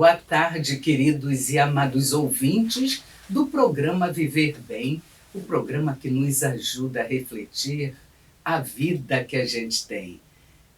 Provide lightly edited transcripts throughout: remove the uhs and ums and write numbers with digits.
Boa tarde, queridos e amados ouvintes do programa Viver Bem, o programa que nos ajuda a refletir a vida que a gente tem.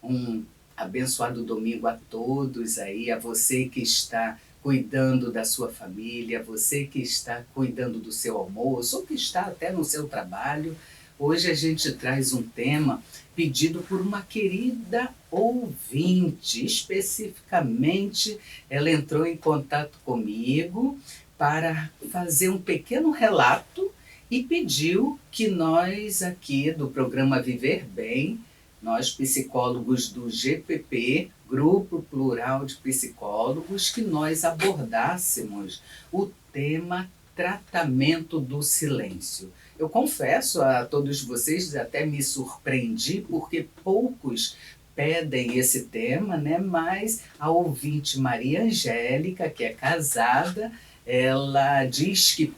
Um abençoado domingo a todos aí, a você que está cuidando da sua família, você que está cuidando do seu almoço, ou que está até no seu trabalho. Hoje a gente traz um tema pedido por uma querida ouvinte. Especificamente, ela entrou em contato comigo para fazer um pequeno relato e pediu que nós aqui do programa Viver Bem, nós psicólogos do GPP, Grupo Plural de Psicólogos, que nós abordássemos o tema tratamento do silêncio. Eu confesso a todos vocês, até me surpreendi, porque poucos pedem esse tema, né? Mas a ouvinte Maria Angélica, que é casada, ela diz que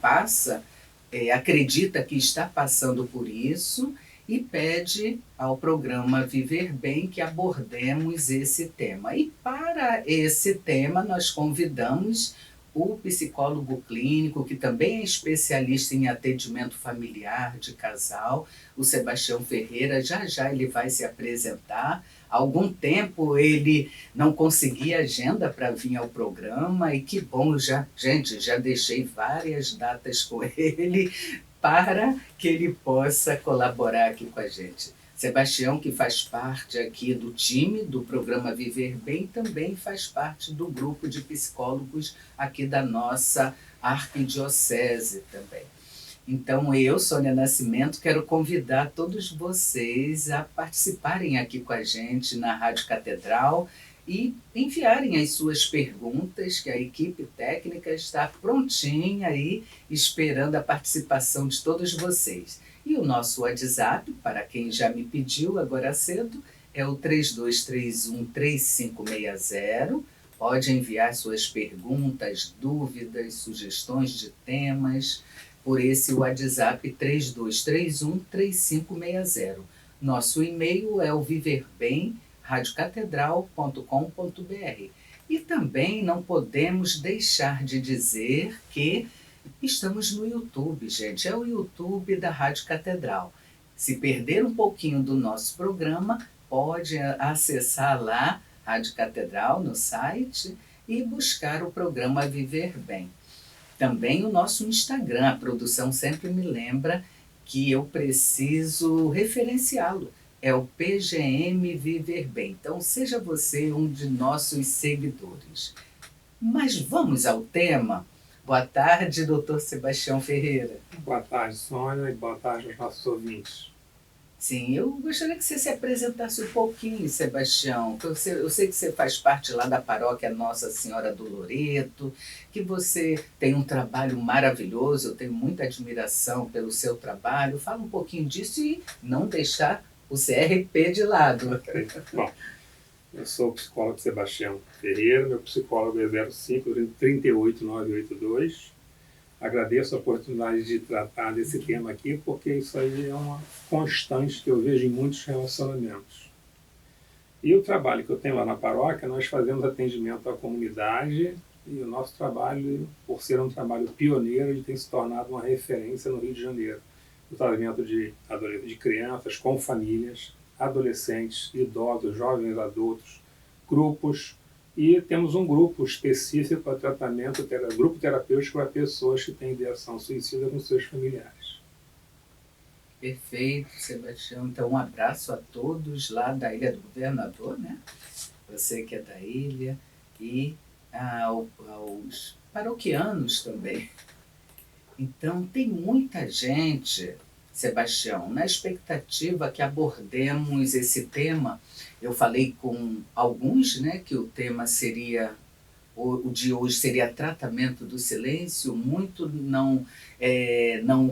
acredita que está passando por isso e pede ao programa Viver Bem que abordemos esse tema. E para esse tema nós convidamos o psicólogo clínico, que também é especialista em atendimento familiar de casal, o Sebastião Ferreira. Já já ele vai se apresentar. Há algum tempo ele não conseguia agenda para vir ao programa e que bom, gente, já deixei várias datas com ele para que ele possa colaborar aqui com a gente. Sebastião, que faz parte aqui do time do programa Viver Bem, também faz parte do grupo de psicólogos aqui da nossa arquidiocese também. Então eu, Sônia Nascimento, quero convidar todos vocês a participarem aqui com a gente na Rádio Catedral e enviarem as suas perguntas, que a equipe técnica está prontinha aí, esperando a participação de todos vocês. E o nosso WhatsApp, para quem já me pediu agora cedo, é o 3231-3560. Pode enviar suas perguntas, dúvidas, sugestões de temas por esse WhatsApp 3231-3560. Nosso e-mail é o viverbem@radiocatedral.com.br. E também não podemos deixar de dizer que estamos no YouTube, gente. É o YouTube da Rádio Catedral. Se perder um pouquinho do nosso programa, pode acessar lá, Rádio Catedral, no site, e buscar o programa Viver Bem. Também o nosso Instagram, a produção sempre me lembra que eu preciso referenciá-lo. É o PGM Viver Bem. Então, seja você um de nossos seguidores. Mas vamos ao tema? Boa tarde, doutor Sebastião Ferreira. Boa tarde, Sônia, e boa tarde aos nossos ouvintes. Sim, eu gostaria que você se apresentasse um pouquinho, Sebastião. Eu sei que você faz parte lá da paróquia Nossa Senhora do Loreto, que você tem um trabalho maravilhoso, eu tenho muita admiração pelo seu trabalho. Fala um pouquinho disso e não deixar o CRP de lado. Okay. Bom, eu sou o psicólogo Sebastião Ferreira, meu psicólogo é 05-38982. Agradeço a oportunidade de tratar desse tema aqui, porque isso aí é uma constante que eu vejo em muitos relacionamentos. E o trabalho que eu tenho lá na paróquia, nós fazemos atendimento à comunidade, e o nosso trabalho, por ser um trabalho pioneiro, ele tem se tornado uma referência no Rio de Janeiro. O tratamento de crianças com famílias, adolescentes, idosos, jovens adultos, grupos. E temos um grupo específico para tratamento, grupo terapêutico para pessoas que têm ideação suicida com seus familiares. Perfeito, Sebastião. Então, um abraço a todos lá da Ilha do Governador, né? Você que é da ilha, e aos paroquianos também. Então, tem muita gente, Sebastião, na expectativa que abordemos esse tema. Eu falei com alguns, né, que o tema seria, o de hoje seria tratamento do silêncio. Muito não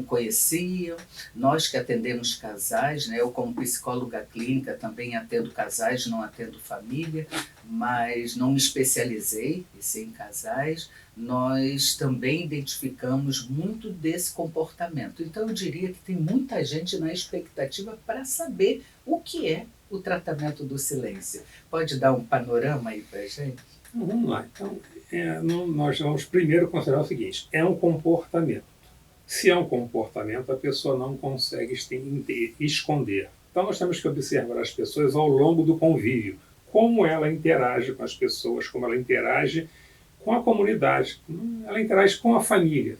conheciam. Nós que atendemos casais, né, eu como psicóloga clínica também atendo casais, não atendo família, mas não me especializei em casais. Nós também identificamos muito desse comportamento. Então eu diria que tem muita gente na expectativa para saber o que é o tratamento do silêncio. Pode dar um panorama aí para a gente? Então, vamos lá. Então, nós vamos primeiro considerar o seguinte: é um comportamento. Se é um comportamento, a pessoa não consegue esconder. Então, nós temos que observar as pessoas ao longo do convívio, como ela interage com as pessoas, como ela interage com a comunidade, como ela interage com a família.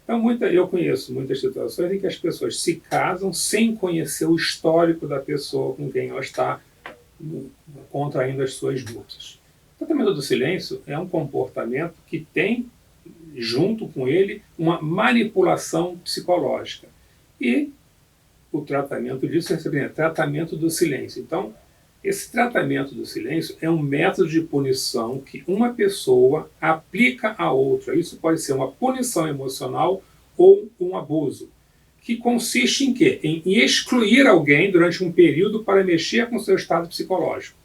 Então, eu conheço muitas situações em que as pessoas se casam sem conhecer o histórico da pessoa com quem ela está contraindo as suas lutas. O tratamento do silêncio é um comportamento que tem, junto com ele, uma manipulação psicológica. E o tratamento disso é tratamento do silêncio. Então, esse tratamento do silêncio é um método de punição que uma pessoa aplica a outra. Isso pode ser uma punição emocional ou um abuso, que consiste em quê? Em excluir alguém durante um período para mexer com o seu estado psicológico.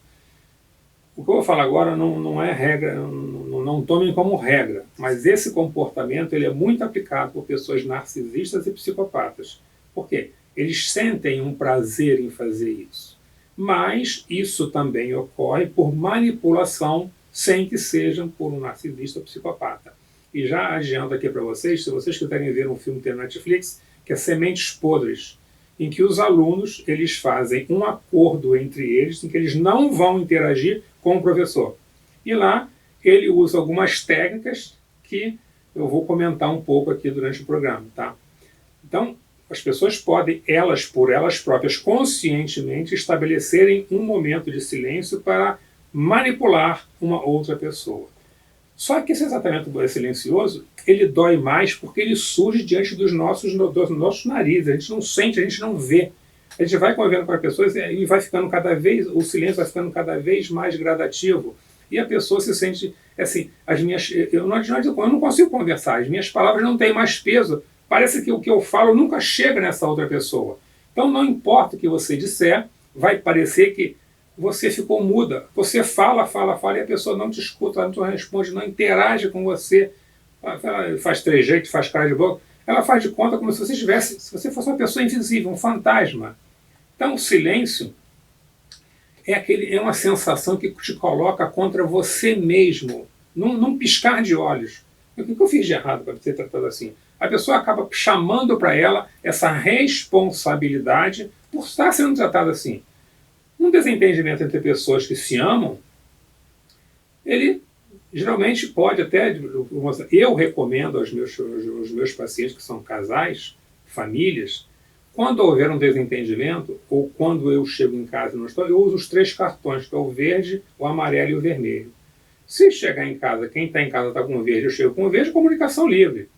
O que eu vou falar agora não é regra, não tomem como regra, mas esse comportamento ele é muito aplicado por pessoas narcisistas e psicopatas. Por quê? Eles sentem um prazer em fazer isso. Mas isso também ocorre por manipulação, sem que sejam por um narcisista ou psicopata. E já adianto aqui para vocês, se vocês quiserem ver um filme que tem na Netflix, que é Sementes Podres, em que os alunos eles fazem um acordo entre eles, em que eles não vão interagir com o professor. E lá ele usa algumas técnicas que eu vou comentar um pouco aqui durante o programa. Tá? Então, as pessoas podem, elas por elas próprias, conscientemente estabelecerem um momento de silêncio para manipular uma outra pessoa. Só que esse tratamento silencioso, ele dói mais porque ele surge diante dos nossos narizes. A gente não sente, a gente não vê. A gente vai convivendo com as pessoas e vai ficando o silêncio vai ficando cada vez mais gradativo. E a pessoa se sente, assim, eu não consigo conversar, as minhas palavras não têm mais peso. Parece que o que eu falo nunca chega nessa outra pessoa. Então, não importa o que você disser, vai parecer que você ficou muda. Você fala, e a pessoa não te escuta, não te responde, não interage com você. Ela faz trejeitos, faz cara de boca. Ela faz de conta como se você fosse uma pessoa invisível, um fantasma. Então, o silêncio é uma sensação que te coloca contra você mesmo, num piscar de olhos. O que eu fiz de errado para ser tratado assim? A pessoa acaba chamando para ela essa responsabilidade por estar sendo tratada assim. Um desentendimento entre pessoas que se amam, ele geralmente pode até... Eu recomendo aos meus pacientes que são casais, famílias, quando houver um desentendimento, ou quando eu chego em casa e não estou, eu uso os 3 cartões, que é o verde, o amarelo e o vermelho. Se chegar em casa, quem está em casa está com o verde, eu chego com o verde, comunicação livre.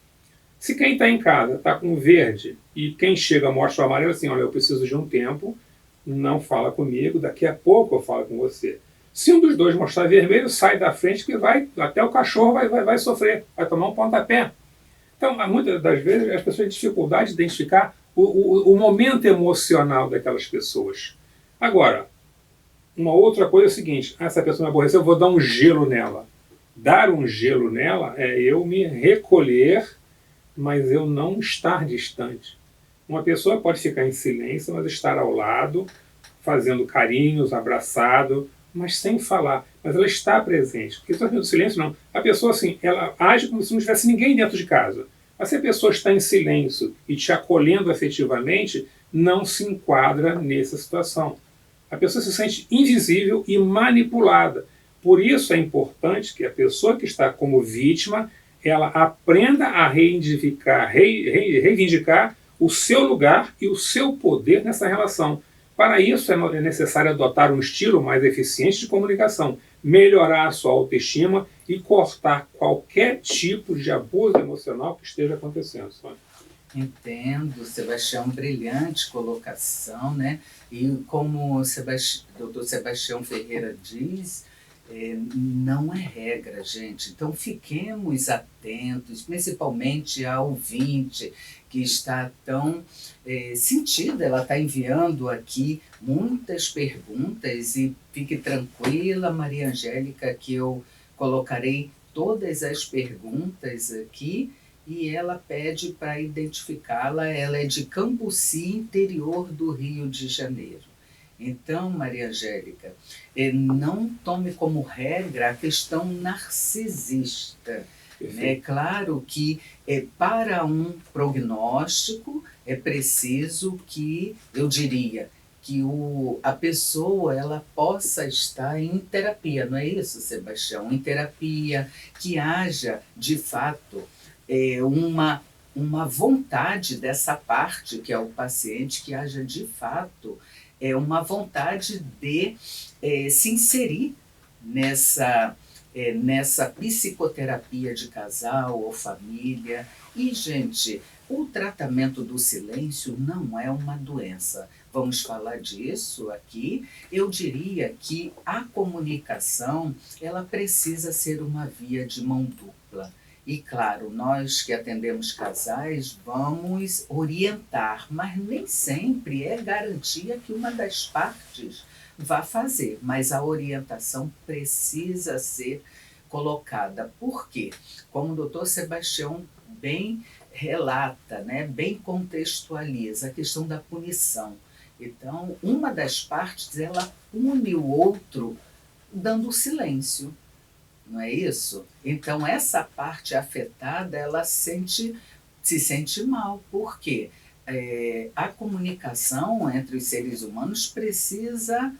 Se quem está em casa está com o verde e quem chega mostra o amarelo, assim, olha, eu preciso de um tempo, não fala comigo, daqui a pouco eu falo com você. Se um dos dois mostrar vermelho, sai da frente que até o cachorro vai sofrer, vai tomar um pontapé. Então, muitas das vezes as pessoas têm dificuldade de identificar o momento emocional daquelas pessoas. Agora, uma outra coisa é o seguinte: essa pessoa me aborreceu, eu vou dar um gelo nela. Dar um gelo nela é eu me recolher, mas eu não estar distante. Uma pessoa pode ficar em silêncio, mas estar ao lado, fazendo carinhos, abraçado, mas sem falar. Mas ela está presente. Porque tratamento do silêncio, não. A pessoa, assim, ela age como se não tivesse ninguém dentro de casa. Mas se a pessoa está em silêncio e te acolhendo afetivamente, não se enquadra nessa situação. A pessoa se sente invisível e manipulada. Por isso é importante que a pessoa que está como vítima, ela aprenda a reivindicar o seu lugar e o seu poder nessa relação. Para isso é necessário adotar um estilo mais eficiente de comunicação, melhorar a sua autoestima e cortar qualquer tipo de abuso emocional que esteja acontecendo. Entendo, Sebastião, brilhante colocação, né? E como o doutor Sebastião Ferreira diz, não é regra, gente. Então fiquemos atentos, principalmente a ouvinte que está tão sentida. Ela está enviando aqui muitas perguntas e fique tranquila, Maria Angélica, que eu colocarei todas as perguntas aqui e ela pede para identificá-la. Ela é de Cambuci, interior do Rio de Janeiro. Então, Maria Angélica, não tome como regra a questão narcisista. É claro que para um prognóstico é preciso que, eu diria, que a pessoa ela possa estar em terapia, não é isso, Sebastião? Em terapia, que haja, de fato, uma vontade dessa parte, que é o paciente, que haja, de fato, uma vontade de se inserir nessa psicoterapia de casal ou família. E, gente, o tratamento do silêncio não é uma doença. Vamos falar disso aqui. Eu diria que a comunicação, ela precisa ser uma via de mão dupla. E, claro, nós que atendemos casais vamos orientar, mas nem sempre é garantia que uma das partes vá fazer, mas a orientação precisa ser colocada. Por quê? Como o doutor Sebastião bem relata, né, bem contextualiza a questão da punição. Então, uma das partes, ela pune o outro dando silêncio, não é isso? Então, essa parte afetada, ela se sente mal. Por quê? A comunicação entre os seres humanos precisa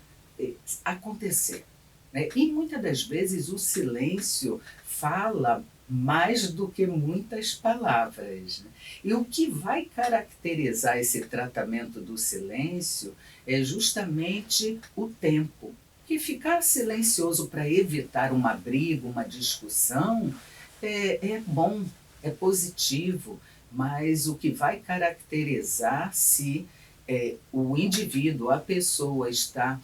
acontecer, né? E muitas das vezes o silêncio fala mais do que muitas palavras, né? E o que vai caracterizar esse tratamento do silêncio é justamente o tempo. Que ficar silencioso para evitar uma briga, uma discussão, é bom, é positivo, mas o que vai caracterizar se o indivíduo, a pessoa está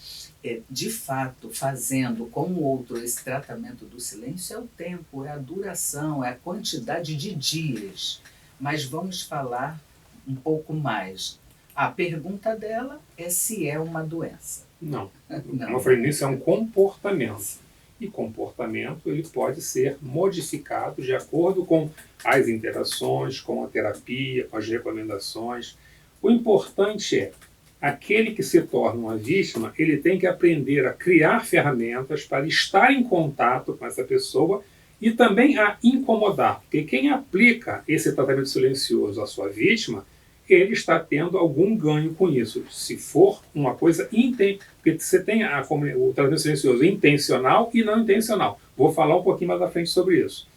de fato fazendo com o outro esse tratamento do silêncio é o tempo, é a duração, é a quantidade de dias. Mas vamos falar um pouco mais. A pergunta dela é se é uma doença. Não. Não. Como eu falei nisso, é um comportamento. E comportamento ele pode ser modificado de acordo com as interações, com a terapia, com as recomendações. O importante é, aquele que se torna uma vítima, ele tem que aprender a criar ferramentas para estar em contato com essa pessoa e também a incomodar. Porque quem aplica esse tratamento silencioso à sua vítima, ele está tendo algum ganho com isso. Se for uma coisa porque você tem o tratamento silencioso intencional e não intencional. Vou falar um pouquinho mais à frente sobre isso.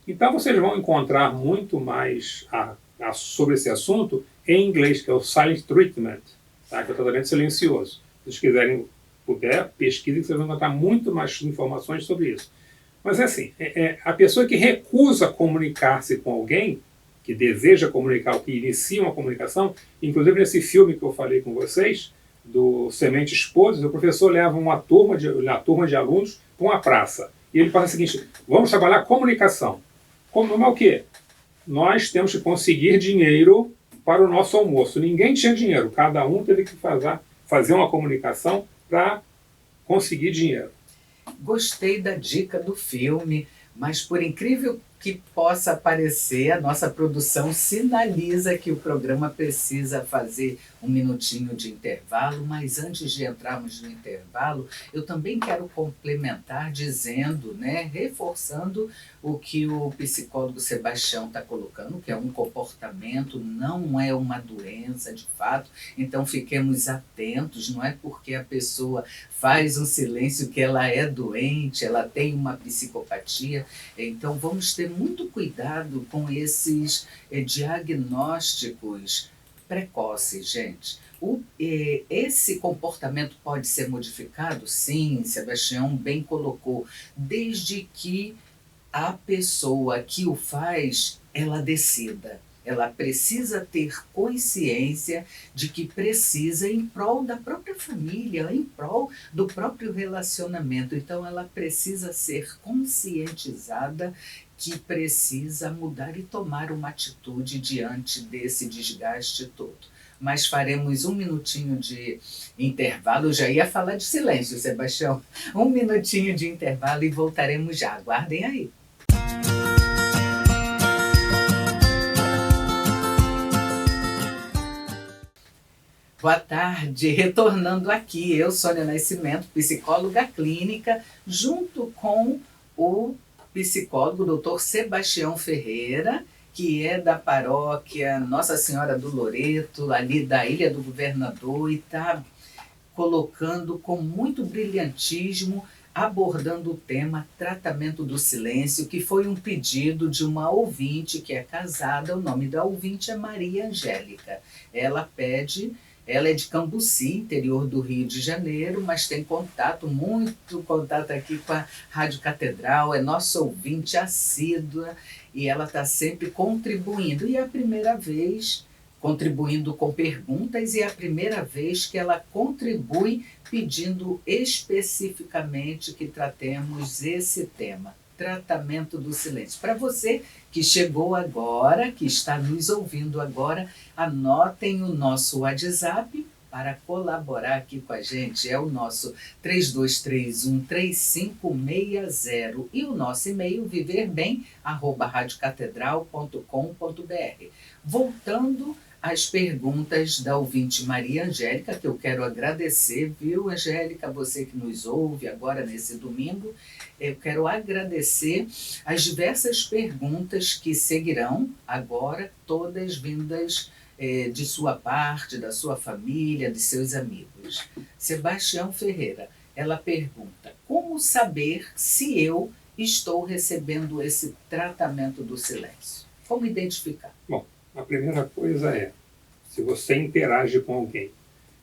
Então vocês vão encontrar muito mais sobre esse assunto em inglês, que é o Silent Treatment, tá? Que é o tratamento silencioso. Se vocês quiserem, pesquisem, vocês vão encontrar muito mais informações sobre isso. Mas é assim, a pessoa que recusa comunicar-se com alguém, que deseja comunicar, ou que inicia uma comunicação, inclusive nesse filme que eu falei com vocês, do Semente Esposas, o professor leva uma turma de alunos para uma praça. E ele fala o seguinte: vamos trabalhar comunicação. Mas o quê? Nós temos que conseguir dinheiro para o nosso almoço. Ninguém tinha dinheiro, cada um teve que fazer uma comunicação para conseguir dinheiro. Gostei da dica do filme, mas por incrível que possa parecer, a nossa produção sinaliza que o programa precisa fazer um minutinho de intervalo, mas antes de entrarmos no intervalo, eu também quero complementar dizendo, né, reforçando o que o psicólogo Sebastião está colocando, que é um comportamento, não é uma doença de fato, então fiquemos atentos, não é porque a pessoa faz um silêncio que ela é doente, ela tem uma psicopatia, então vamos ter muito cuidado com esses diagnósticos precoces, gente. Esse comportamento pode ser modificado? Sim, Sebastião bem colocou, desde que a pessoa que o faz, ela decida. Ela precisa ter consciência de que precisa em prol da própria família, em prol do próprio relacionamento. Então, ela precisa ser conscientizada que precisa mudar e tomar uma atitude diante desse desgaste todo. Mas faremos um minutinho de intervalo. Eu já ia falar de silêncio, Sebastião. Um minutinho de intervalo e voltaremos já. Aguardem aí. Boa tarde, retornando aqui, eu, Sônia Nascimento, psicóloga clínica, junto com o psicólogo Dr. Sebastião Ferreira, que é da paróquia Nossa Senhora do Loreto, ali da Ilha do Governador, e está colocando com muito brilhantismo, abordando o tema tratamento do silêncio, que foi um pedido de uma ouvinte que é casada, o nome da ouvinte é Maria Angélica. Ela pede, ela é de Cambuci, interior do Rio de Janeiro, mas tem contato, muito contato aqui com a Rádio Catedral, é nossa ouvinte assídua e ela está sempre contribuindo. E é a primeira vez contribuindo com perguntas, e é a primeira vez que ela contribui pedindo especificamente que tratemos esse tema, tratamento do silêncio. Para você que chegou agora, que está nos ouvindo agora, anotem o nosso WhatsApp para colaborar aqui com a gente. É o nosso 3231-3560 e o nosso e-mail viverbem@radiocatedral.com.br. Voltando às perguntas da ouvinte Maria Angélica, que eu quero agradecer, viu, Angélica, você que nos ouve agora nesse domingo, eu quero agradecer as diversas perguntas que seguirão agora, todas vindas de sua parte, da sua família, de seus amigos. Sebastião Ferreira, ela pergunta: como saber se eu estou recebendo esse tratamento do silêncio? Como identificar? Bom, a primeira coisa é, se você interage com alguém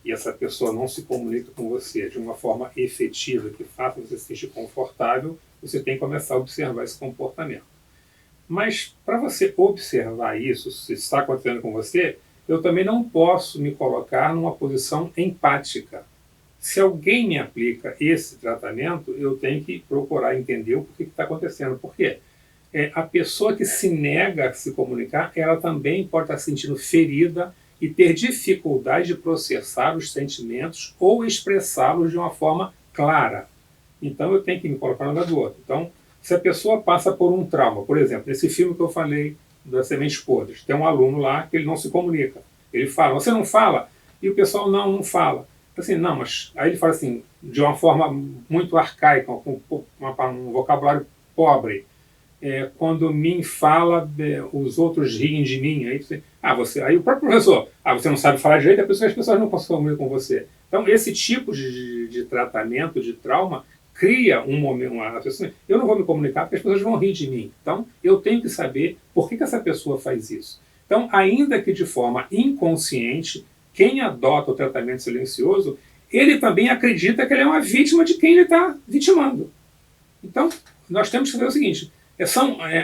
e essa pessoa não se comunica com você de uma forma efetiva, que faça você se sentir confortável, você tem que começar a observar esse comportamento. Mas para você observar isso, se está acontecendo com você, eu também não posso me colocar numa posição empática. Se alguém me aplica esse tratamento, eu tenho que procurar entender o que está acontecendo. Por quê? A pessoa que se nega a se comunicar, ela também pode estar se sentindo ferida e ter dificuldade de processar os sentimentos ou expressá-los de uma forma clara. Então eu tenho que me colocar no lugar do outro. Então, se a pessoa passa por um trauma, por exemplo, nesse filme que eu falei das sementes podres, tem um aluno lá que ele não se comunica. Ele fala: você não fala? E o pessoal não fala. Assim, não, mas aí ele fala assim, de uma forma muito arcaica, com um vocabulário pobre. Quando mim fala, os outros riem de mim. Aí o próprio professor, você não sabe falar direito, as pessoas não conseguem comunicar com você. Então, esse tipo de tratamento de trauma cria um momento, eu não vou me comunicar porque as pessoas vão rir de mim. Então, eu tenho que saber por que essa pessoa faz isso. Então, ainda que de forma inconsciente, quem adota o tratamento silencioso, ele também acredita que ele é uma vítima de quem ele está vitimando. Então, nós temos que fazer o seguinte: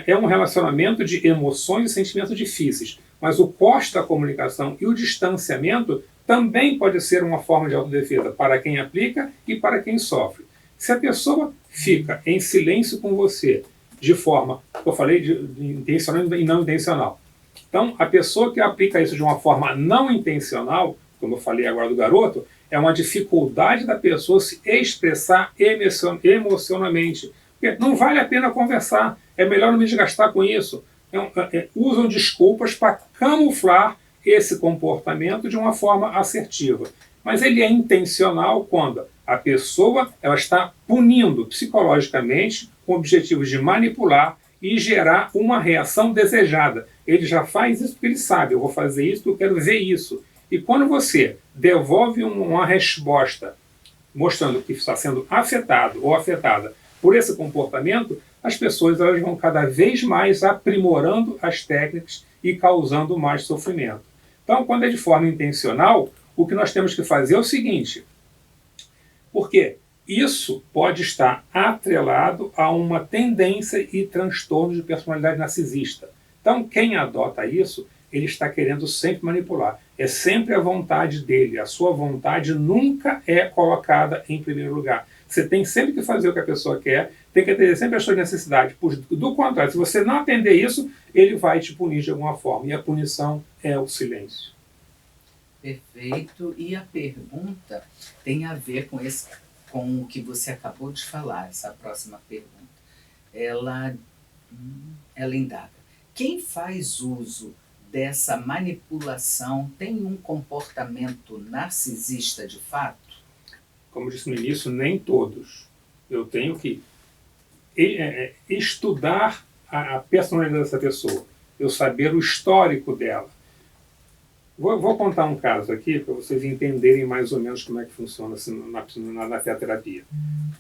é um relacionamento de emoções e sentimentos difíceis, mas o custo da comunicação e o distanciamento também pode ser uma forma de autodefesa para quem aplica e para quem sofre. Se a pessoa fica em silêncio com você, de forma, eu falei, de intencional e não intencional. Então, a pessoa que aplica isso de uma forma não intencional, como eu falei agora do garoto, é uma dificuldade da pessoa se expressar emocionalmente. Porque não vale a pena conversar, é melhor não me desgastar com isso. Usam desculpas para camuflar esse comportamento de uma forma assertiva. Mas ele é intencional quando a pessoa ela está punindo psicologicamente com o objetivo de manipular e gerar uma reação desejada. Ele já faz isso porque ele sabe, eu vou fazer isso porque eu quero ver isso. E quando você devolve uma resposta mostrando que está sendo afetado ou afetada por esse comportamento, as pessoas elas vão cada vez mais aprimorando as técnicas e causando mais sofrimento. Então, quando é de forma intencional, o que nós temos que fazer é o seguinte: porque isso pode estar atrelado a uma tendência e transtorno de personalidade narcisista. Então, quem adota isso, ele está querendo sempre manipular. É sempre a vontade dele. A sua vontade nunca é colocada em primeiro lugar. Você tem sempre que fazer o que a pessoa quer, tem que atender sempre a sua necessidade. Do contrário, se você não atender isso, ele vai te punir de alguma forma. E a punição é o silêncio. Perfeito. E a pergunta tem a ver com o que você acabou de falar, essa próxima pergunta. Ela indaga: quem faz uso dessa manipulação tem um comportamento narcisista de fato? Como eu disse no início, nem todos. Eu tenho que estudar a personalidade dessa pessoa, eu saber o histórico dela. Vou contar um caso aqui para vocês entenderem mais ou menos como é que funciona assim, na teaterapia.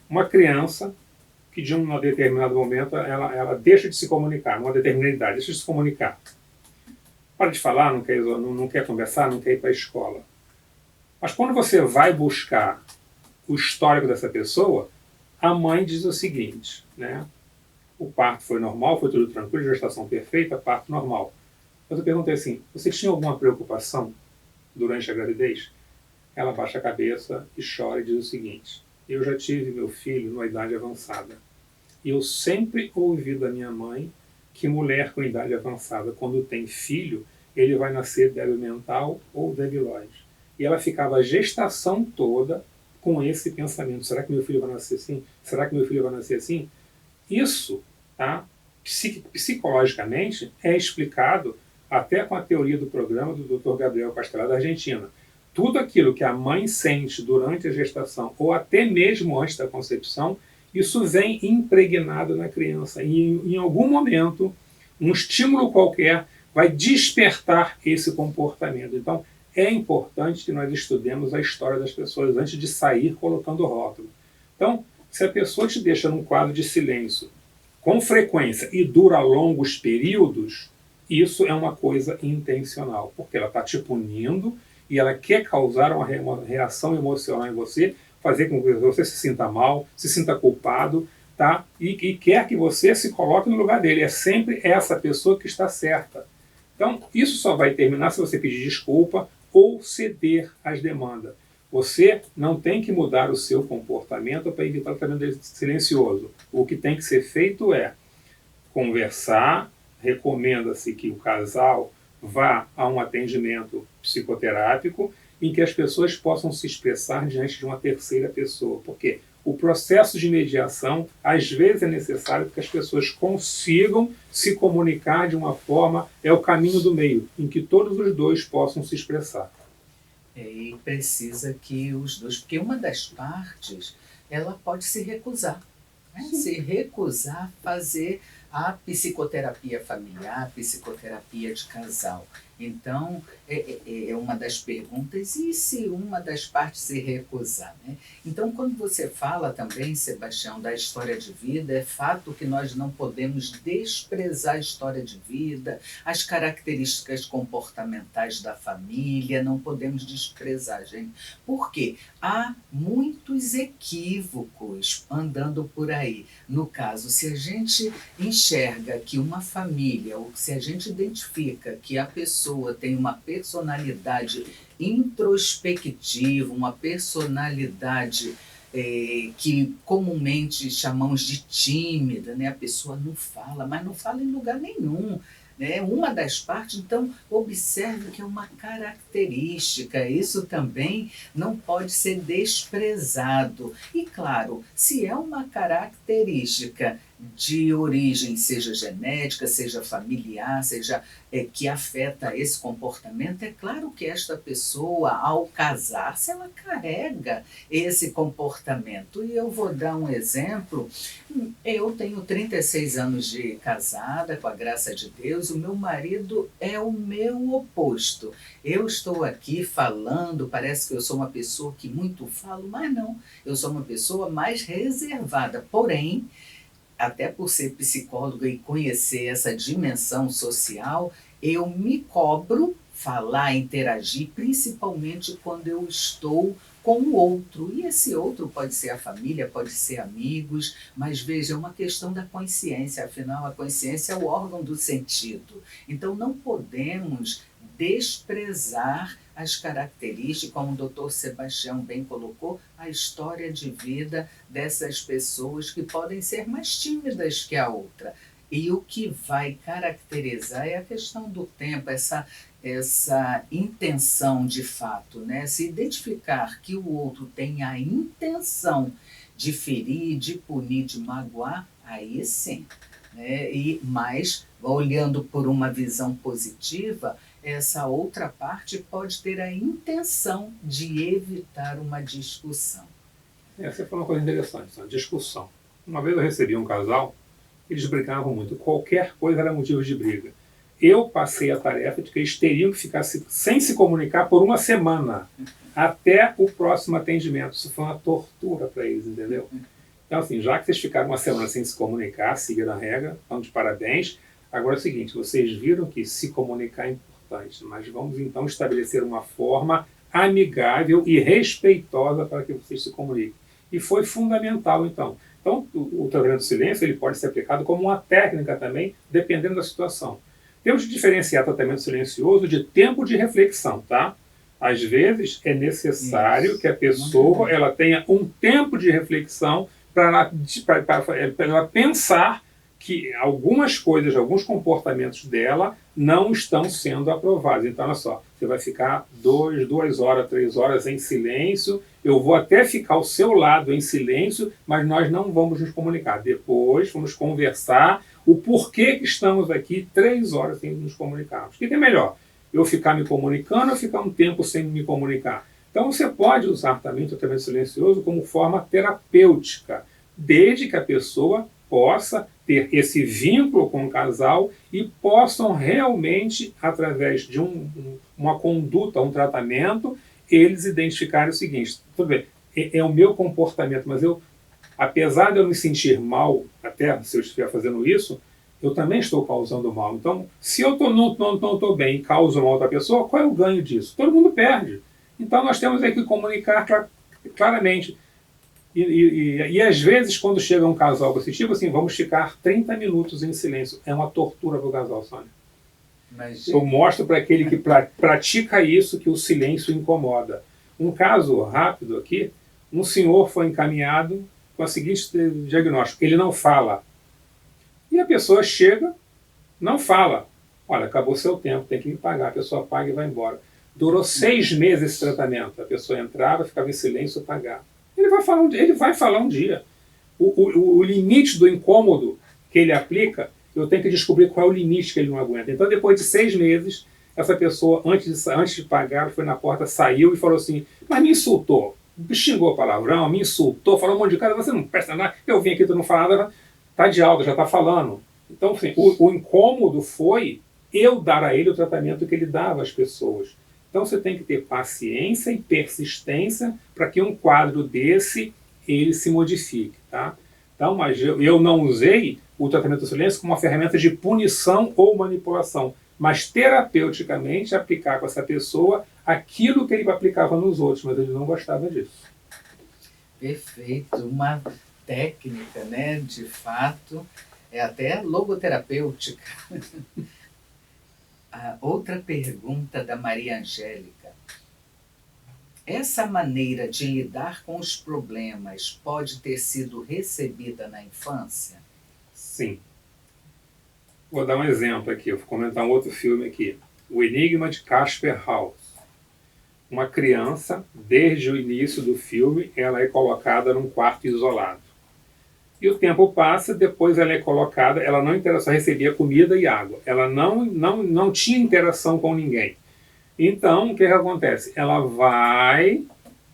Uma criança que de um determinado momento ela deixa de se comunicar, numa determinada idade, deixa de se comunicar. Para de falar, não quer conversar, não quer ir para a escola. Mas quando você vai buscar o histórico dessa pessoa, a mãe diz o seguinte, né? O parto foi normal, foi tudo tranquilo, gestação perfeita, parto normal. Mas eu perguntei assim, você tinha alguma preocupação durante a gravidez? Ela baixa a cabeça e chora e diz o seguinte, eu já tive meu filho numa idade avançada. E eu sempre ouvi da minha mãe que mulher com idade avançada, quando tem filho, ele vai nascer débil mental ou debilóide. E ela ficava a gestação toda com esse pensamento. Será que meu filho vai nascer assim? Será que meu filho vai nascer assim? Isso, tá, psicologicamente, é explicado até com a teoria do programa do Dr. Gabriel Castelar da Argentina. Tudo aquilo que a mãe sente durante a gestação ou até mesmo antes da concepção, isso vem impregnado na criança. E em algum momento, um estímulo qualquer vai despertar esse comportamento. Então, é importante que nós estudemos a história das pessoas antes de sair colocando rótulo. Então, se a pessoa te deixa num quadro de silêncio com frequência e dura longos períodos, isso é uma coisa intencional, porque ela está te punindo e ela quer causar uma reação emocional em você, fazer com que você se sinta mal, se sinta culpado, tá? E quer que você se coloque no lugar dele. É sempre essa pessoa que está certa. Então, isso só vai terminar se você pedir desculpa ou ceder às demandas. Você não tem que mudar o seu comportamento para evitar o tratamento silencioso. O que tem que ser feito é conversar, recomenda-se que o casal vá a um atendimento psicoterápico em que as pessoas possam se expressar diante de uma terceira pessoa. Porque o processo de mediação, às vezes, é necessário que as pessoas consigam se comunicar de uma forma, é o caminho do meio, em que todos os dois possam se expressar. E precisa que os dois, porque uma das partes, ela pode se recusar, né? Se recusar a fazer a psicoterapia familiar, a psicoterapia de casal. Então, é uma das perguntas, e se uma das partes se recusar? Né? Então, quando você fala também, Sebastião, da história de vida, é fato que nós não podemos desprezar a história de vida, as características comportamentais da família, não podemos desprezar, gente. Por quê? Há muitos equívocos andando por aí. No caso, se a gente enxerga que uma família, ou se a gente identifica que a pessoa tem uma personalidade introspectiva, uma personalidade que comumente chamamos de tímida, né? A pessoa não fala, mas não fala em lugar nenhum. Né? Uma das partes, então, observe que é uma característica, isso também não pode ser desprezado. E, claro, se é uma característica de origem, seja genética, seja familiar, seja que afeta esse comportamento, é claro que esta pessoa, ao casar-se, ela carrega esse comportamento. E eu vou dar um exemplo. Eu tenho 36 anos de casada, com a graça de Deus. O meu marido é o meu oposto. Eu estou aqui falando, parece que eu sou uma pessoa que muito falo, mas não. Eu sou uma pessoa mais reservada. Porém, até por ser psicóloga e conhecer essa dimensão social, eu me cobro falar, interagir, principalmente quando eu estou com o outro. E esse outro pode ser a família, pode ser amigos, mas veja, é uma questão da consciência, afinal a consciência é o órgão do sentido. Então não podemos desprezar as características, como o Dr. Sebastião bem colocou, a história de vida dessas pessoas que podem ser mais tímidas que a outra. E o que vai caracterizar é a questão do tempo, essa intenção de fato, né? Se identificar que o outro tem a intenção de ferir, de punir, de magoar, aí sim. né? Mas, olhando por uma visão positiva, essa outra parte pode ter a intenção de evitar uma discussão. Você falou uma coisa interessante, uma discussão. Uma vez eu recebi um casal, eles brigavam muito, qualquer coisa era motivo de briga. Eu passei a tarefa de que eles teriam que ficar sem se comunicar por uma semana, até o próximo atendimento. Isso foi uma tortura para eles, entendeu? Então, assim, já que vocês ficaram uma semana sem se comunicar, seguiram a regra, estão de parabéns. Agora é o seguinte, vocês viram que se comunicar é importante, mas vamos então estabelecer uma forma amigável e respeitosa para que vocês se comuniquem. E foi fundamental, então. Então, o tratamento do silêncio ele pode ser aplicado como uma técnica também, dependendo da situação. Temos que diferenciar tratamento silencioso de tempo de reflexão, tá? Às vezes é necessário que a pessoa ela tenha um tempo de reflexão para ela pensar que algumas coisas, alguns comportamentos dela não estão sendo aprovados. Então, olha só, você vai ficar 2 horas, 3 horas em silêncio, eu vou até ficar ao seu lado em silêncio, mas nós não vamos nos comunicar. Depois vamos conversar o porquê que estamos aqui 3 horas sem nos comunicarmos. O que é melhor? Eu ficar me comunicando ou ficar um tempo sem me comunicar? Então você pode usar também o tratamento silencioso como forma terapêutica, desde que a pessoa possa ter esse vínculo com o casal e possam realmente, através de uma conduta, um tratamento, eles identificarem o seguinte, tudo bem, é o meu comportamento, mas apesar de eu me sentir mal, até se eu estiver fazendo isso, eu também estou causando mal. Então, se eu não estou bem e causo mal da pessoa, qual é o ganho disso? Todo mundo perde. Então, nós temos que comunicar claramente. E às vezes, quando chega um casal com esse tipo, assim, vamos ficar 30 minutos em silêncio. É uma tortura para o casal, Sônia. Mas eu mostro para aquele que pratica isso que o silêncio incomoda. Um caso rápido aqui, um senhor foi encaminhado com o seguinte diagnóstico, ele não fala. E a pessoa chega, não fala. Olha, acabou seu tempo, tem que me pagar. A pessoa paga e vai embora. Durou 6 meses esse tratamento. A pessoa entrava, ficava em silêncio, pagava. Ele vai falar um dia. O limite do incômodo que ele aplica, eu tenho que descobrir qual é o limite que ele não aguenta. Então, depois de 6 meses, essa pessoa, antes de pagar, foi na porta, saiu e falou assim, mas me insultou, xingou palavrão, me insultou, falou um monte de coisa, você não presta nada, eu vim aqui, tu não fala nada, tá de alta, já está falando. Então, assim, o incômodo foi eu dar a ele o tratamento que ele dava às pessoas. Então você tem que ter paciência e persistência para que um quadro desse ele se modifique, tá? Então, mas eu não usei o tratamento do silêncio como uma ferramenta de punição ou manipulação, mas terapeuticamente aplicar com essa pessoa aquilo que ele aplicava nos outros, mas ele não gostava disso. Perfeito, uma técnica, né? De fato, é até logoterapêutica. Outra pergunta da Maria Angélica. Essa maneira de lidar com os problemas pode ter sido recebida na infância? Sim. Vou dar um exemplo aqui, vou comentar um outro filme aqui. O Enigma de Casper House. Uma criança, desde o início do filme, ela é colocada num quarto isolado. E o tempo passa, depois ela é colocada, ela não só recebia comida e água. Ela não tinha interação com ninguém. Então, o que acontece? Ela vai,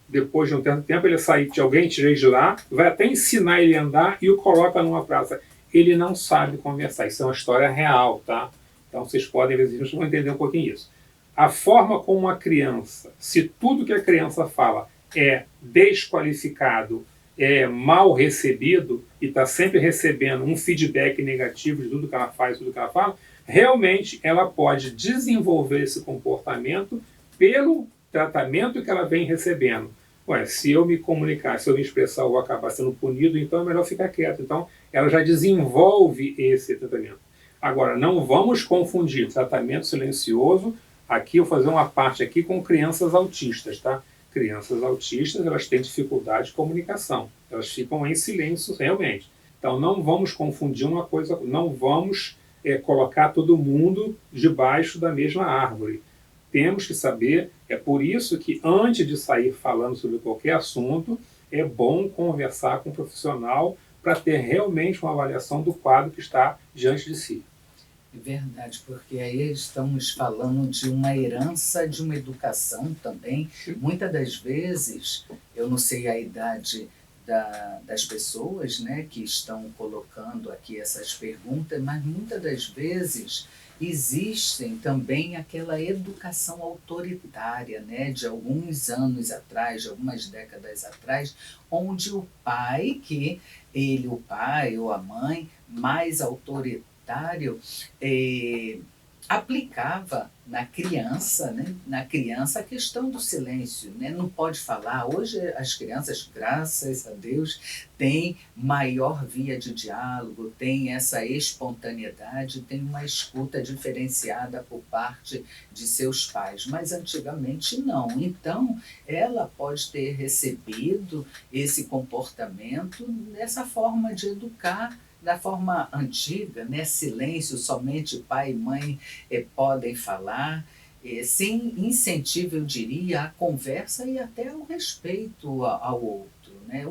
depois de um certo tempo, ele sai de alguém, tira de lá, vai até ensinar ele a andar e o coloca numa praça. Ele não sabe conversar. Isso é uma história real, tá? Então, vocês podem, às vezes, vão entender um pouquinho isso. A forma como a criança, se tudo que a criança fala é desqualificado, é mal recebido e está sempre recebendo um feedback negativo de tudo que ela faz, tudo que ela fala, realmente ela pode desenvolver esse comportamento pelo tratamento que ela vem recebendo. Ué, se eu me comunicar, se eu me expressar, eu vou acabar sendo punido, então é melhor ficar quieto. Então, ela já desenvolve esse tratamento. Agora, não vamos confundir tratamento silencioso, aqui eu vou fazer uma parte aqui com crianças autistas, tá? Crianças autistas, elas têm dificuldade de comunicação. Elas ficam em silêncio realmente. Então, não vamos confundir uma coisa, não vamos colocar todo mundo debaixo da mesma árvore. Temos que saber, é por isso que antes de sair falando sobre qualquer assunto, é bom conversar com um profissional para ter realmente uma avaliação do quadro que está diante de si. É verdade, porque aí estamos falando de uma herança de uma educação também. Muitas das vezes, eu não sei a idade das pessoas, né, que estão colocando aqui essas perguntas, mas muitas das vezes existem também aquela educação autoritária, né, de alguns anos atrás, de algumas décadas atrás, onde o pai, o pai ou a mãe mais autoritário, aplicava na criança, né? Na criança a questão do silêncio, né? Não pode falar. Hoje as crianças, graças a Deus, têm maior via de diálogo, têm essa espontaneidade, têm uma escuta diferenciada por parte de seus pais, mas antigamente não. Então, ela pode ter recebido esse comportamento dessa forma de educar, da forma antiga, né? Silêncio, somente pai e mãe podem falar, sem incentivo, eu diria, à conversa e até ao respeito ao outro. Né?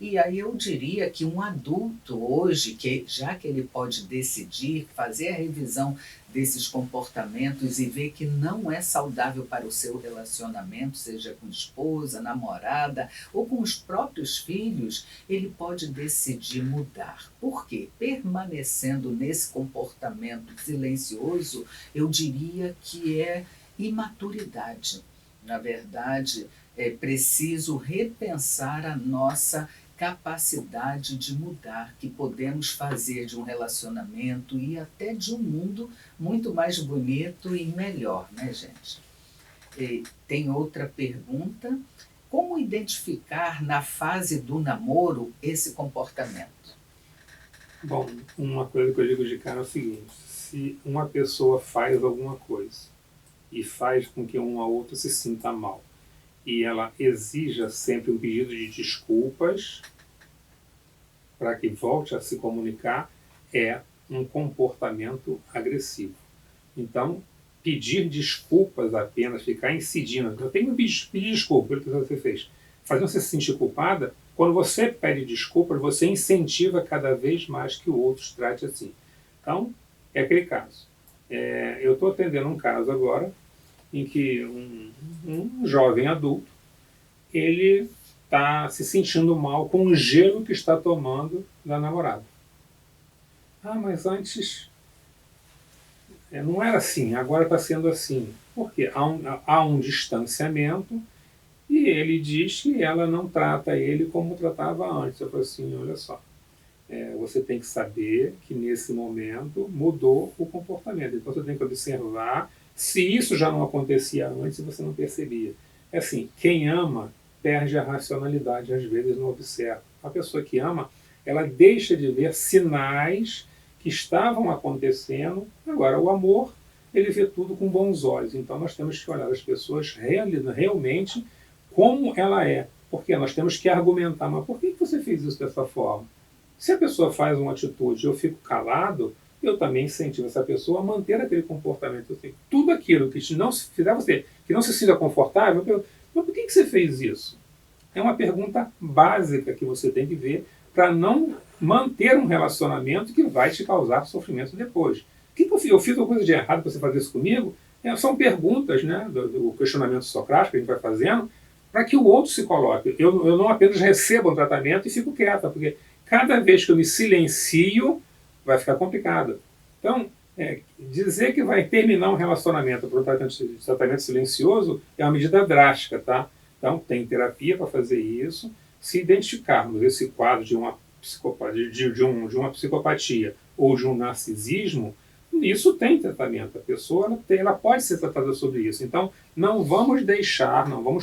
E aí eu diria que um adulto hoje, já que ele pode decidir, fazer a revisão desses comportamentos e ver que não é saudável para o seu relacionamento, seja com esposa, namorada ou com os próprios filhos, ele pode decidir mudar. Por quê? Permanecendo nesse comportamento silencioso, eu diria que é imaturidade. Na verdade, é preciso repensar a nossa capacidade de mudar, que podemos fazer de um relacionamento e até de um mundo muito mais bonito e melhor, né, gente? Tem outra pergunta. Como identificar na fase do namoro esse comportamento? Bom, uma coisa que eu digo de cara é o seguinte: se uma pessoa faz alguma coisa e faz com que uma outra se sinta mal, e ela exija sempre um pedido de desculpas para que volte a se comunicar, é um comportamento agressivo. Então, pedir desculpas apenas, ficar incidindo, eu tenho que pedir desculpa pelo que você fez, fazendo você se sentir culpada, quando você pede desculpas, você incentiva cada vez mais que o outro trate assim. Então, é aquele caso. Eu estou atendendo um caso agora, em que um jovem adulto, ele está se sentindo mal com o gelo que está tomando da namorada. Ah, mas antes não era assim, agora está sendo assim. Por quê? Há um distanciamento e ele diz que ela não trata ele como tratava antes. Eu falo assim, olha só, você tem que saber que nesse momento mudou o comportamento. Então você tem que observar se isso já não acontecia antes e você não percebia. É assim, quem ama perde a racionalidade, às vezes não observa. A pessoa que ama, ela deixa de ver sinais que estavam acontecendo. Agora, o amor, ele vê tudo com bons olhos. Então nós temos que olhar as pessoas realmente como ela é. Porque nós temos que argumentar, mas por que você fez isso dessa forma? Se a pessoa faz uma atitude e eu fico calado, eu também incentivo essa pessoa a manter aquele comportamento. Assim, tudo aquilo que não fizer você, que não se sinta confortável, mas por que você fez isso? É uma pergunta básica que você tem que ver para não manter um relacionamento que vai te causar sofrimento depois. O que eu fiz alguma coisa de errado para você fazer isso comigo? São perguntas, né, do questionamento socrático que a gente vai fazendo, para que o outro se coloque. Eu não apenas recebo um tratamento e fico quieta, porque cada vez que eu me silencio, vai ficar complicado. Então, dizer que vai terminar um relacionamento por um tratamento silencioso é uma medida drástica, tá? Então, tem terapia para fazer isso. Se identificarmos esse quadro de uma psicopatia ou de um narcisismo, isso tem tratamento. A pessoa ela pode ser tratada sobre isso. Então, não vamos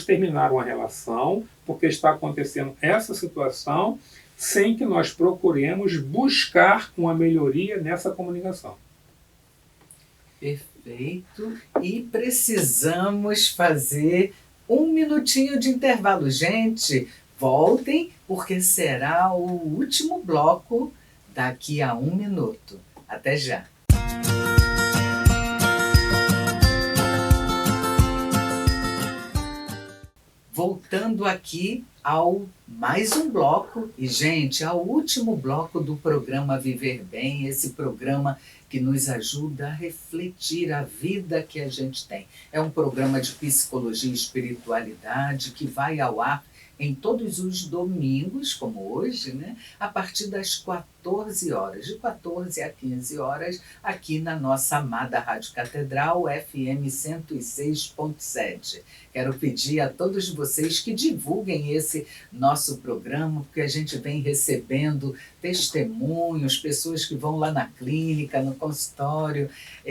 terminar uma relação porque está acontecendo essa situação sem que nós procuremos buscar uma melhoria nessa comunicação. Perfeito. E precisamos fazer um minutinho de intervalo. Gente, voltem, porque será o último bloco daqui a 1 minuto. Até já. voltando aqui ao mais um bloco, e gente, ao último bloco do programa Viver Bem, esse programa que nos ajuda a refletir a vida que a gente tem. É um programa de psicologia e espiritualidade que vai ao ar em todos os domingos, como hoje, né? A partir das 14 horas, de 14 a 15 horas, aqui na nossa amada Rádio Catedral, FM 106.7. Quero pedir a todos vocês que divulguem esse nosso programa, porque a gente vem recebendo testemunhos, pessoas que vão lá na clínica, no consultório,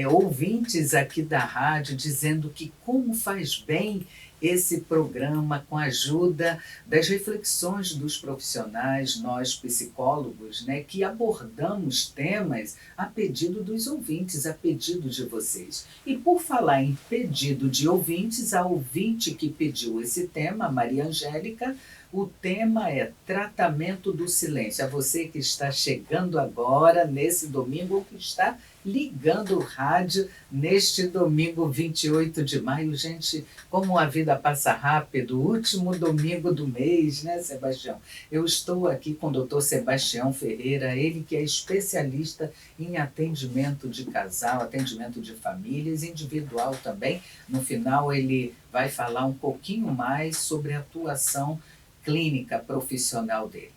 ouvintes aqui da rádio, dizendo que como faz bem esse programa com a ajuda das reflexões dos profissionais, nós psicólogos, né, que abordamos temas a pedido dos ouvintes, a pedido de vocês. E por falar em pedido de ouvintes, a ouvinte que pediu esse tema, a Maria Angélica, o tema é tratamento do silêncio. A você que está chegando agora, nesse domingo, ou que está ligando o rádio neste domingo 28 de maio. Gente, como a vida passa rápido, último domingo do mês, né, Sebastião? Eu estou aqui com o doutor Sebastião Ferreira, ele que é especialista em atendimento de casal, atendimento de famílias, individual também. No final ele vai falar um pouquinho mais sobre a atuação clínica profissional dele.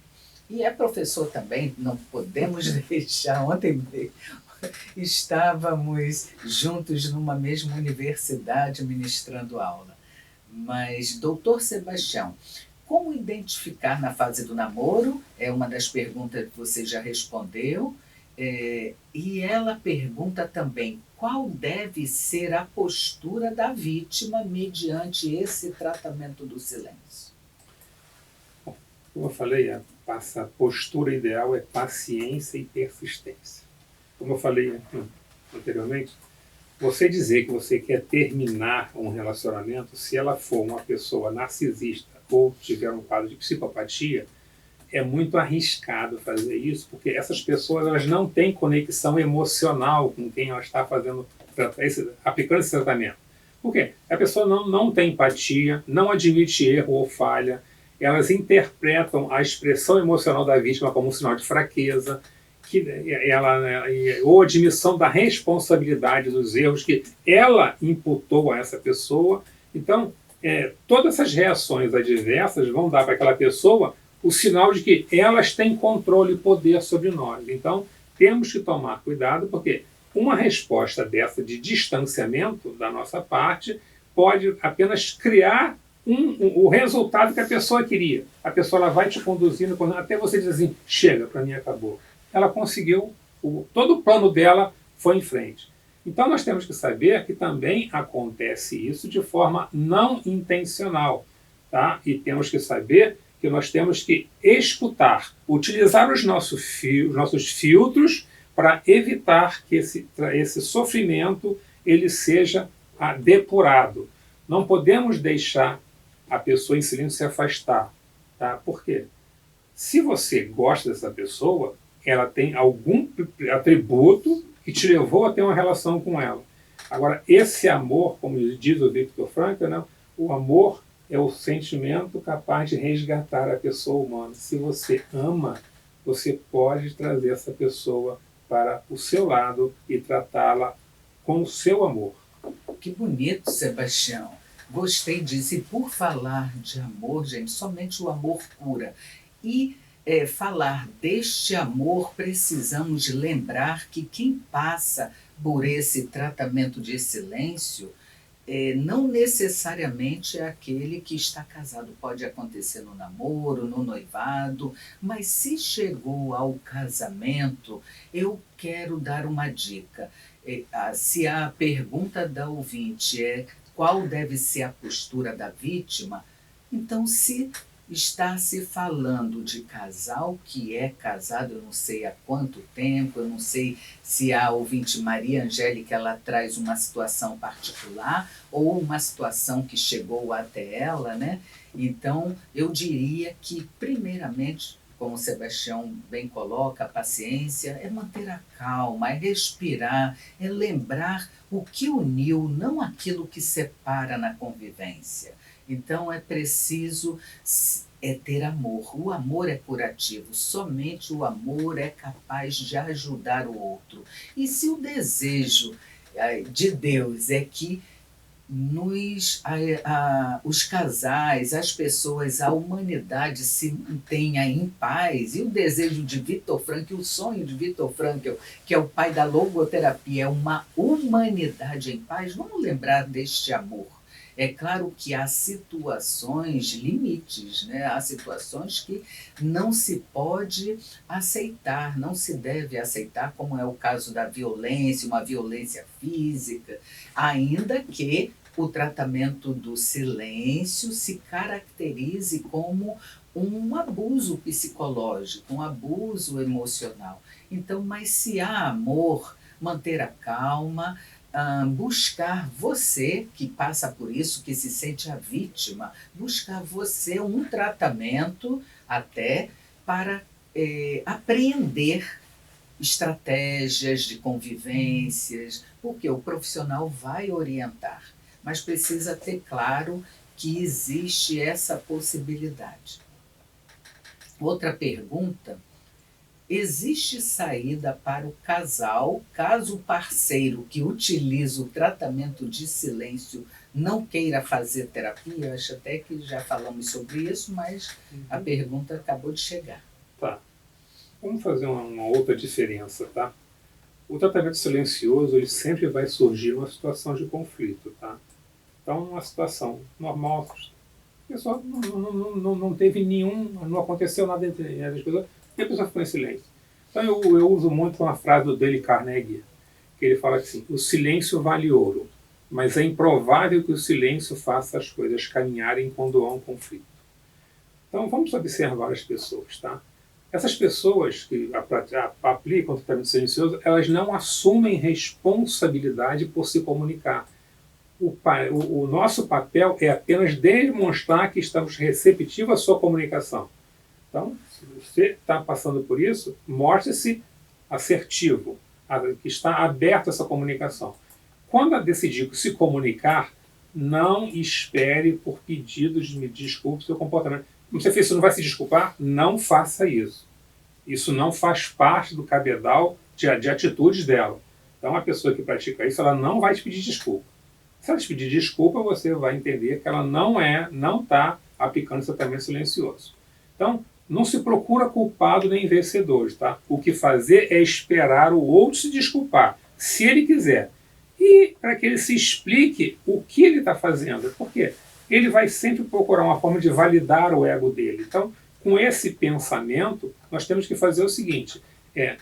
E é professor também, não podemos deixar. Ontem estávamos juntos numa mesma universidade ministrando aula. Mas, doutor Sebastião, como identificar na fase do namoro? É uma das perguntas que você já respondeu. E ela pergunta também qual deve ser a postura da vítima mediante esse tratamento do silêncio. Como eu falei, a postura ideal é paciência e persistência. Como eu falei anteriormente, você dizer que você quer terminar um relacionamento, se ela for uma pessoa narcisista ou tiver um quadro de psicopatia, é muito arriscado fazer isso, porque essas pessoas elas não têm conexão emocional com quem ela está aplicando esse tratamento. Por quê? A pessoa não tem empatia, não admite erro ou falha, elas interpretam a expressão emocional da vítima como um sinal de fraqueza, ou admissão da responsabilidade dos erros que ela imputou a essa pessoa. Então, todas essas reações adversas vão dar para aquela pessoa o sinal de que elas têm controle e poder sobre nós. Então, temos que tomar cuidado, porque uma resposta dessa de distanciamento da nossa parte pode apenas criar o resultado que a pessoa queria. A pessoa ela vai te conduzindo, até você dizer assim, chega, para mim acabou. Ela conseguiu, todo o plano dela foi em frente. Então nós temos que saber que também acontece isso de forma não intencional. Tá? E temos que saber que nós temos que escutar, utilizar os nossos filtros para evitar que esse sofrimento ele seja depurado. Não podemos deixar a pessoa em silêncio se afastar. Tá? Por quê? Se você gosta dessa pessoa, ela tem algum atributo que te levou a ter uma relação com ela. Agora, esse amor, como diz o Viktor Frankl, né, o amor é o sentimento capaz de resgatar a pessoa humana. Se você ama, você pode trazer essa pessoa para o seu lado e tratá-la com o seu amor. Que bonito, Sebastião. Gostei disso. E por falar de amor, gente, somente o amor cura. E falar deste amor, precisamos lembrar que quem passa por esse tratamento de silêncio não necessariamente é aquele que está casado. Pode acontecer no namoro, no noivado, mas se chegou ao casamento, eu quero dar uma dica. Se a pergunta da ouvinte é qual deve ser a postura da vítima, então se está se falando de casal que é casado, eu não sei há quanto tempo, eu não sei se a ouvinte Maria Angélica ela traz uma situação particular ou uma situação que chegou até ela, né? Então, eu diria que, primeiramente, como o Sebastião bem coloca, a paciência é manter a calma, é respirar, é lembrar o que uniu, não aquilo que separa na convivência. Então é preciso ter amor. O amor é curativo. Somente o amor é capaz de ajudar o outro. E se o desejo de Deus é que os casais, as pessoas, a humanidade se mantenha em paz, e o desejo de Viktor Frankl, o sonho de Viktor Frankl, que é o pai da logoterapia, é uma humanidade em paz, vamos lembrar deste amor. É claro que há situações limites, né? Há situações que não se pode aceitar, não se deve aceitar, como é o caso da violência, uma violência física, ainda que o tratamento do silêncio se caracterize como um abuso psicológico, um abuso emocional. Então, mas se há amor, manter a calma, buscar você, que passa por isso, que se sente a vítima, buscar você um tratamento até para apreender estratégias de convivências, porque o profissional vai orientar, mas precisa ter claro que existe essa possibilidade. Outra pergunta: existe saída para o casal caso o parceiro que utiliza o tratamento de silêncio não queira fazer terapia? Acho até que já falamos sobre isso, mas a pergunta acabou de chegar. Tá. Vamos fazer uma outra diferença, tá? O tratamento silencioso, ele sempre vai surgir numa situação de conflito, tá? Então, numa situação normal, a pessoa não teve não aconteceu nada entre as pessoas, e a pessoa ficou em silêncio. Então, eu uso muito uma frase do Dale Carnegie, que ele fala assim: o silêncio vale ouro, mas é improvável que o silêncio faça as coisas caminharem quando há um conflito. Então, vamos observar as pessoas, tá? Essas pessoas que aplicam o tratamento silencioso, elas não assumem responsabilidade por se comunicar. O nosso papel é apenas demonstrar que estamos receptivos à sua comunicação. Então, se você está passando por isso, mostre-se assertivo, que está aberto a essa comunicação. Quando decidir se comunicar, não espere por pedidos de me desculpe seu comportamento. Você fez isso, não vai se desculpar? Não faça isso. Isso não faz parte do cabedal de atitudes dela. Então, a pessoa que pratica isso, ela não vai te pedir desculpa. Se ela te pedir desculpa, você vai entender que ela não está aplicando esse tratamento silencioso. Então, não se procura culpado nem vencedores, tá? O que fazer é esperar o outro se desculpar, se ele quiser. E para que ele se explique o que ele está fazendo. Por quê? Ele vai sempre procurar uma forma de validar o ego dele. Então, com esse pensamento, nós temos que fazer o seguinte: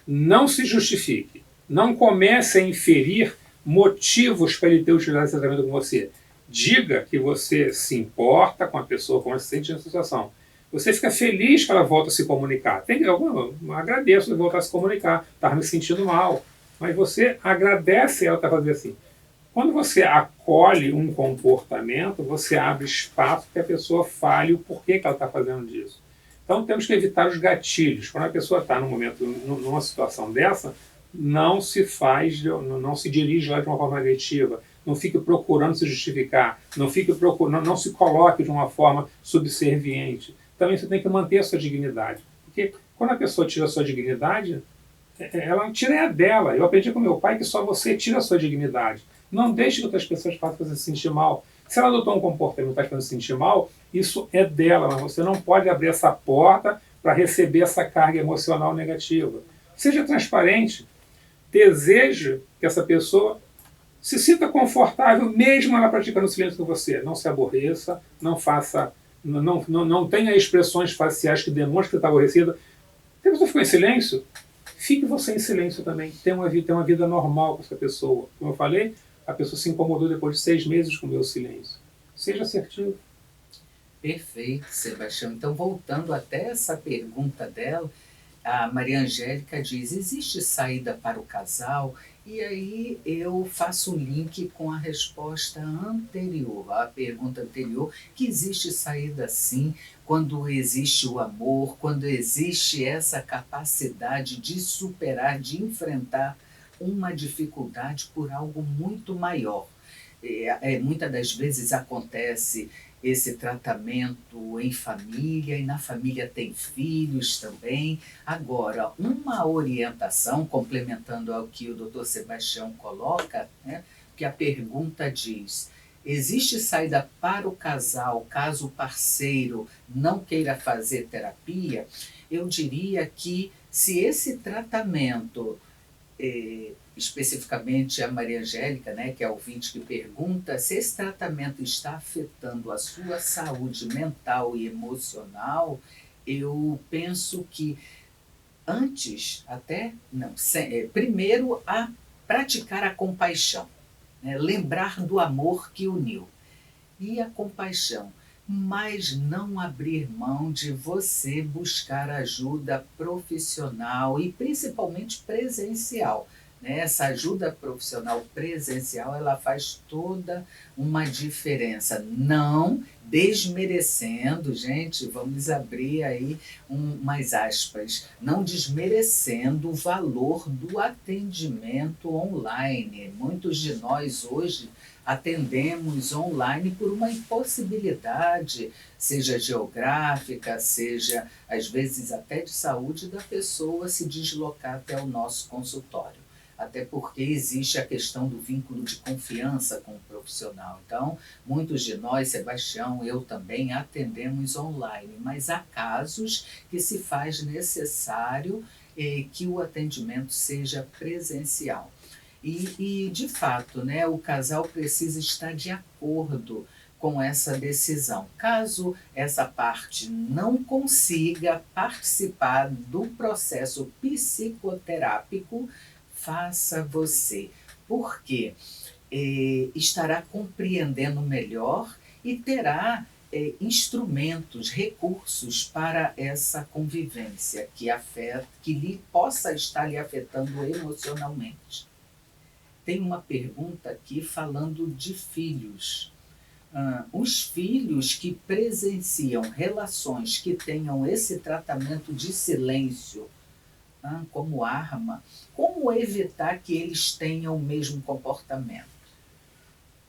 não se justifique, não comece a inferir motivos para ele ter utilizado esse tratamento com você. Diga que você se importa com a pessoa, como ela se sente na situação. Você fica feliz que ela volta a se comunicar. Eu agradeço de voltar a se comunicar, estava me sentindo mal. Mas você agradece ela estar fazendo assim. Quando você acolhe um comportamento, você abre espaço para que a pessoa fale o porquê que ela está fazendo disso. Então temos que evitar os gatilhos. Quando a pessoa está numa situação dessa, não se dirige lá de uma forma agressiva, não fique procurando se justificar, não se coloque de uma forma subserviente. Também você tem que manter a sua dignidade. Porque quando a pessoa tira a sua dignidade, ela tira a dela. Eu aprendi com meu pai que só você tira a sua dignidade. Não deixe que outras pessoas façam você se sentir mal. Se ela adotou um comportamento que está fazendo se sentir mal, isso é dela, mas você não pode abrir essa porta para receber essa carga emocional negativa. Seja transparente. Deseje que essa pessoa se sinta confortável, mesmo ela praticando silêncio com você. Não se aborreça, não tenha expressões faciais que demonstrem que você está aborrecida. Se a pessoa ficou em silêncio, fique você em silêncio também. Tenha uma vida normal com essa pessoa. Como eu falei, a pessoa se incomodou depois de 6 meses com o meu silêncio. Seja assertivo. Perfeito, Sebastião. Então, voltando até essa pergunta dela, a Maria Angélica diz: existe saída para o casal? E aí eu faço um link com a resposta anterior, a pergunta anterior, que existe saída sim, quando existe o amor, quando existe essa capacidade de superar, de enfrentar uma dificuldade por algo muito maior. Muitas das vezes acontece esse tratamento em família, e na família tem filhos também. Agora, uma orientação, complementando ao que o doutor Sebastião coloca, né, que a pergunta diz: existe saída para o casal caso o parceiro não queira fazer terapia? Eu diria que se esse tratamento, especificamente a Maria Angélica, né, que é a ouvinte que pergunta, se esse tratamento está afetando a sua saúde mental e emocional, eu penso que antes, até, não, primeiro a praticar a compaixão, né, lembrar do amor que uniu. E a compaixão, mas não abrir mão de você buscar ajuda profissional e principalmente presencial, né? Essa ajuda profissional presencial, ela faz toda uma diferença, não desmerecendo, gente, vamos abrir aí umas aspas, não desmerecendo o valor do atendimento online. Muitos de nós hoje atendemos online por uma impossibilidade, seja geográfica, seja às vezes até de saúde da pessoa se deslocar até o nosso consultório. Até porque existe a questão do vínculo de confiança com o profissional. Então, muitos de nós, Sebastião, eu também, atendemos online, mas há casos que se faz necessário que o atendimento seja presencial. E de fato, né, o casal precisa estar de acordo com essa decisão. Caso essa parte não consiga participar do processo psicoterápico, faça você, porque estará compreendendo melhor e terá instrumentos, recursos para essa convivência que lhe possa estar lhe afetando emocionalmente. Tem uma pergunta aqui falando de filhos. Os filhos que presenciam relações que tenham esse tratamento de silêncio como arma, como evitar que eles tenham o mesmo comportamento?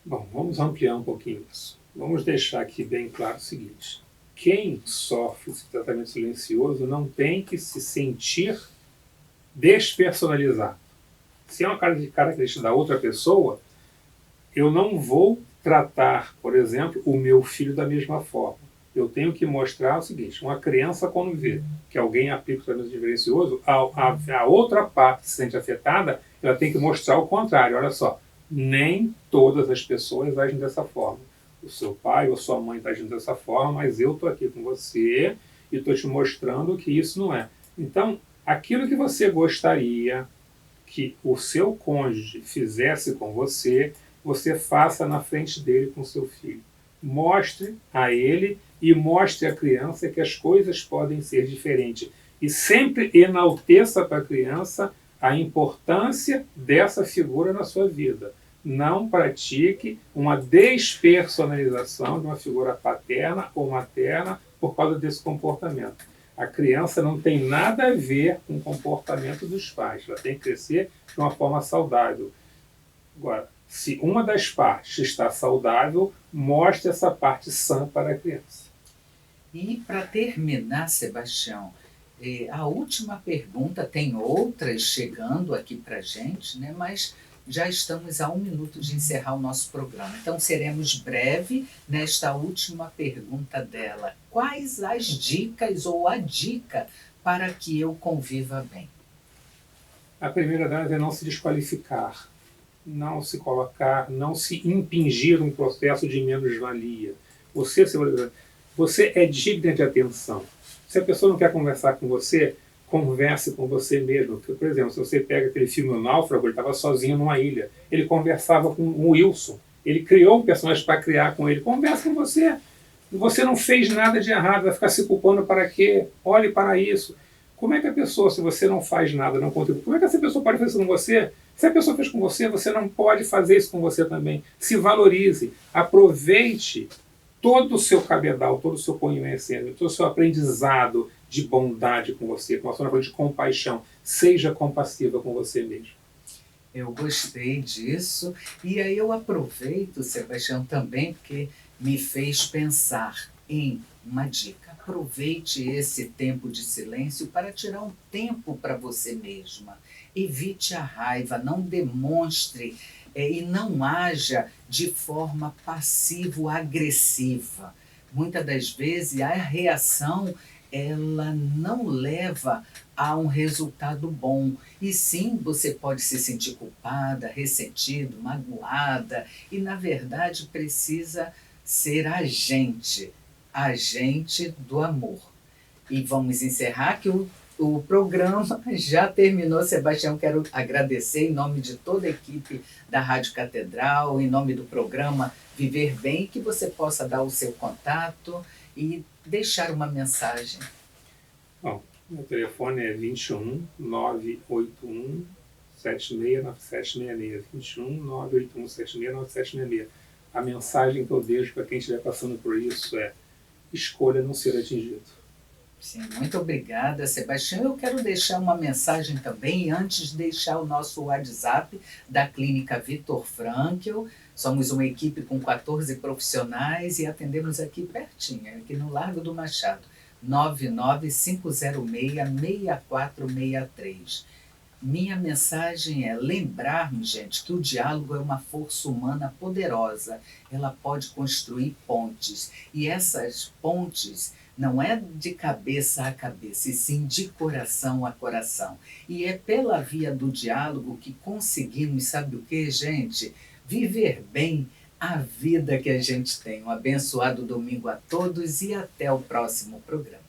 Bom, vamos ampliar um pouquinho isso. Vamos deixar aqui bem claro o seguinte: quem sofre esse tratamento silencioso não tem que se sentir despersonalizado. Se é uma característica da outra pessoa, eu não vou tratar, por exemplo, o meu filho da mesma forma. Eu tenho que mostrar o seguinte: uma criança, quando vê que alguém aplica o tratamento silencioso, a outra parte que se sente afetada, ela tem que mostrar o contrário. Olha só, nem todas as pessoas agem dessa forma. O seu pai ou sua mãe está agindo dessa forma, mas eu estou aqui com você e estou te mostrando que isso não é. Então, aquilo que você gostaria que o seu cônjuge fizesse com você, você faça na frente dele com seu filho. Mostre a ele e mostre à criança que as coisas podem ser diferentes. E sempre enalteça para a criança a importância dessa figura na sua vida. Não pratique uma despersonalização de uma figura paterna ou materna por causa desse comportamento. A criança não tem nada a ver com o comportamento dos pais. Ela tem que crescer de uma forma saudável. Agora, se uma das partes está saudável, mostre essa parte sã para a criança. E para terminar, Sebastião, a última pergunta, tem outras chegando aqui para a gente, né? Mas já estamos a 1 minuto de encerrar o nosso programa. Então, seremos breve nesta última pergunta dela. Quais as dicas ou a dica para que eu conviva bem? A primeira delas é não se desqualificar, não se colocar, não se impingir um processo de menos-valia. Você é digna de atenção. Se a pessoa não quer conversar com você, converse com você mesmo. Porque, por exemplo, se você pega aquele filme O Náufrago, ele estava sozinho numa ilha. Ele conversava com o Wilson. Ele criou um personagem para criar com ele. Converse com você. Você não fez nada de errado, vai ficar se culpando para quê? Olhe para isso. Como é que a pessoa, se você não faz nada, não contribui, como é que essa pessoa pode fazer isso com você? Se a pessoa fez com você, você não pode fazer isso com você também. Se valorize, aproveite todo o seu cabedal, todo o seu conhecimento, todo o seu aprendizado de bondade com você, como a senhora falou, de compaixão. Seja compassiva com você mesmo. Eu gostei disso. E aí eu aproveito, Sebastião, também, porque me fez pensar em uma dica. Aproveite esse tempo de silêncio para tirar um tempo para você mesma. Evite a raiva, não demonstre e não haja de forma passivo-agressiva. Muitas das vezes a reação ela não leva a um resultado bom. E sim, você pode se sentir culpada, ressentido, magoada e, na verdade, precisa ser agente do amor. E vamos encerrar que o programa já terminou. Sebastião, quero agradecer em nome de toda a equipe da Rádio Catedral, em nome do programa Viver Bem, que você possa dar o seu contato e deixar uma mensagem. Bom, meu telefone é 21 981 769766. 21 981 769766. A mensagem que eu deixo para quem estiver passando por isso é: escolha não ser atingido. Sim, muito obrigada, Sebastião. Eu quero deixar uma mensagem também, antes de deixar o nosso WhatsApp da Clínica Viktor Frankl. Somos uma equipe com 14 profissionais e atendemos aqui pertinho, aqui no Largo do Machado, 99506-6463. Minha mensagem é lembrarmos, gente, que o diálogo é uma força humana poderosa. Ela pode construir pontes. E essas pontes não é de cabeça a cabeça, e sim de coração a coração. E é pela via do diálogo que conseguimos, sabe o que, gente? Viver bem a vida que a gente tem. Um abençoado domingo a todos e até o próximo programa.